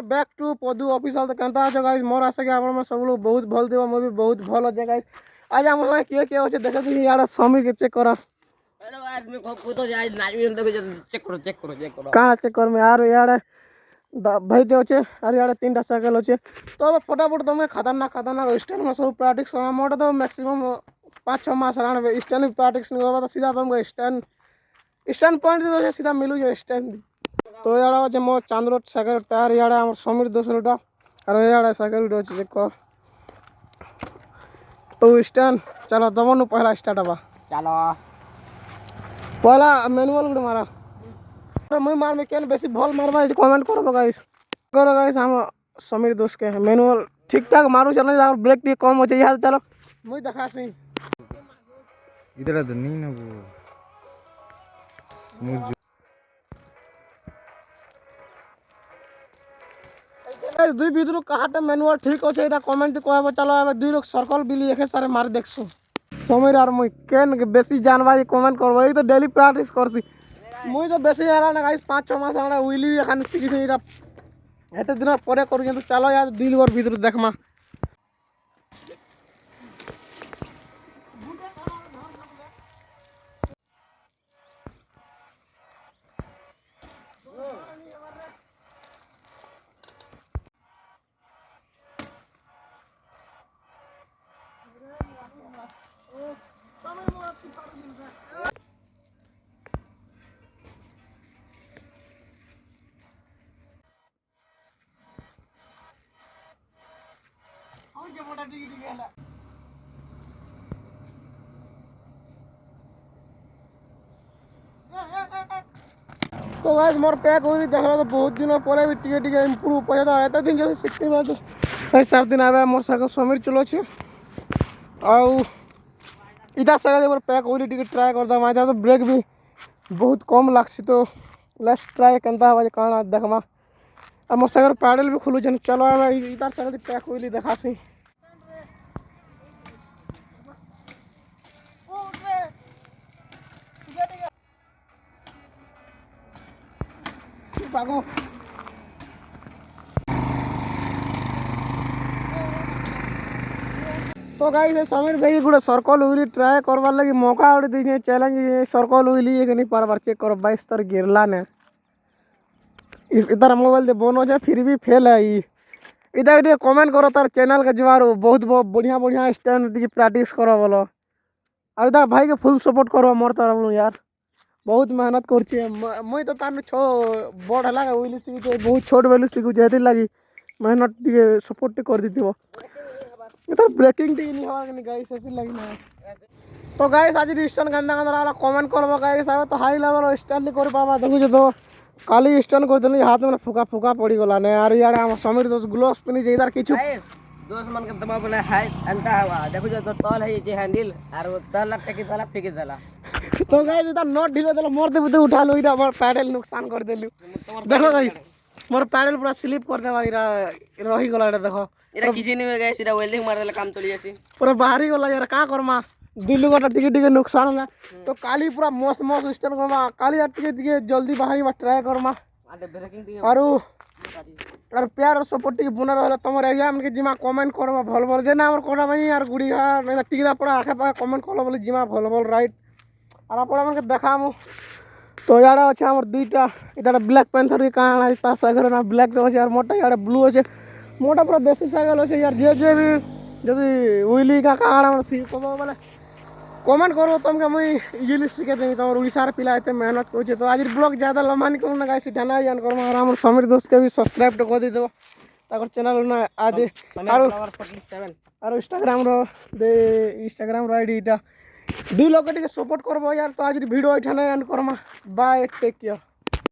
Back to पदू official. तो केनता আছে guys मोर आशा कि आपण में सब लोग बहुत भल देबो। मैं भी बहुत भल আছে गाइस। आज हम में के होचे देखे दी यार समीर के चेक करा। हेलो गाइस मैं खूब तो आज नाच भी देखो चेक करो कहां चेक कर में यार भाई जो আছে আর यार तीनटा साइकिल আছে। तो अब फटाफट तुम खतरनाक स्टैंड में सब प्रैक्टिस करा। मोटा तो मैक्सिमम 5-6 मास रहने स्टैंड में प्रैक्टिस नहीं होगा तो सीधा तुमको स्टैंड पॉइंट दे सीधा मिलू जो स्टैंड। तो यार आज मो चांद्र साइकेल टायर यार हम समीर दोसरटा और यार साइकेल डो चेक कर। तो स्टैंड चलो दमनु पहला स्टार्ट बा। चलो पहला मैनुअल गुड मारा। तो मैं मार में केन बेसी भल मारबा कमेंट करो गाइस हम समीर दोस्त के मैनुअल ठीक ठाक मारू चलो यार ब्रेक भी कम हो चाहिए चलो मैं देखासी इधर तो नहीं ना वो स्मूथ गाइस दुई भितर कहाटे मैनुअल ठीक होचे एटा कमेंट कहबो। चलो अब दुई लोग सर्कल बिली एके सारे मार देखसु समीर और मुई केन के बेसी जानबा कमेंट करबो। ई तो डेली प्रैक्टिस करसी मुई तो बेसी यार ना गाइस 5-6 मास हमरा व्हीली एखान सिखिছি एटा एते दिन परे करू। কিন্তু चलो यार दुई लोग भितर देखमा तो गाइस मोर पैक होई देखला तो बहुत दिन पर भी टिके इंप्रूव पड़े तो एत दिन जैसे सिक्ति में तो 7 दिन आवे मोर साइकिल समीर चलो छे आउ इधर साइकिल पर पैक होई टिके ट्राई करदा माय तो ब्रेक भी बहुत कम लागसी। तो लेट्स ट्राई केनता हवा काना देखमा आ मोर साइकिल पैडल भी खुलु जन। चलो इधर साइकिल पैक होई देखासी भागो। तो गाइस समीर भाई गोटे सर्कल उइली ट्राए करवार लगी मौका गोटे देखे चैलेंज सर्कल उइली एक नहीं पार चेक करो 22 तर गिरला ने इधर मोबाइल दे बनो जाए फिर भी फेल है। इधर कमेंट करो तार चैनल के जवार बहुत बढ़िया स्टैंड प्रैक्टिस करो बोलो और इधर भाई के फुल सपोर्ट करो मोर तरफ यार बहुत मेहनत कर मुई तो तार छो बड़ है उइली शिखुचे बहुत छोट बेलू शिखुचे हेतिर लगी मेहनत टे सपोर्ट कर दी इधर ब्रेकिंग टी नहीं हवा नहीं गाइस ऐसे लगी ना। तो गाइस आज स्टैंड गंदा वाला कमेंट करबो गाइस आबे तो हाई लेवल स्टैंड नहीं कर पाबा देखु तो काली स्टैंड कर देली हाथ में फुका पड़ी गला ने यार यार हम समीर दोस्त ग्लोव्स पिनी जे इधर किछु दोस्त मन के दबा बोले हाय अंता हवा देखो जो तल है जे हैंडल और तल टेकी तला फेंकी देला। तो गाइस इधर नोट ढीलो देला मोर दे उठा लो इधर मोर पैडल नुकसान कर देलु देखो गाइस मोर पैडल पूरा स्लिप कर देबा इरा रही गला एटा देखो इरा किसी नहीं गाइस इरा वेल्डिंग मार देला काम चली जासी पूरा बाहरी गला यार का करमा दिल्ली गोटा टिके नुकसान होला। तो काली पूरा मस्त स्टैंड करमा काली यार टिके जल्दी बाहरी ट्राई करमा और प्यार और सपोर्ट टिके बना रहला तमर एरिया में जिमा कमेंट करबा भल भल जे ना हमर कोटा भाई यार गुड़ी घाट ना टिकरा पड़ा आखे पाखे कमेंट करलो बोले जिमा भल भल राइट और आपड़ा मन के देखामु। तो यार अच्छे हमर दुईटा इटा ब्लैक पैंथर के काना ता साइकिल ना ब्लैक दे यार मोटा यार ब्लू अच्छे मोटा पूरा देसी साइकिल अच्छे यार जे भी जदि व्हीली का काना हमर सीखबो बोले कमेंट करो तुमके मुई इजिली सिखे देबी तमर उड़ीसा रे पिला एते मेहनत करछे। तो आज ब्लॉग ज्यादा लंबा नहीं करू ना गाइस ढाना जान करमा और हमर समीर दोस्त के भी सब्सक्राइब तो कर दे देबो ताकर चैनल ना आज और इंस्टाग्राम रो दे इंस्टाग्राम रो आईडी इटा दुई लोग के सपोर्ट करबो यार। तो आज वीडियो एठाने एंड करमा बाय टेक केयर।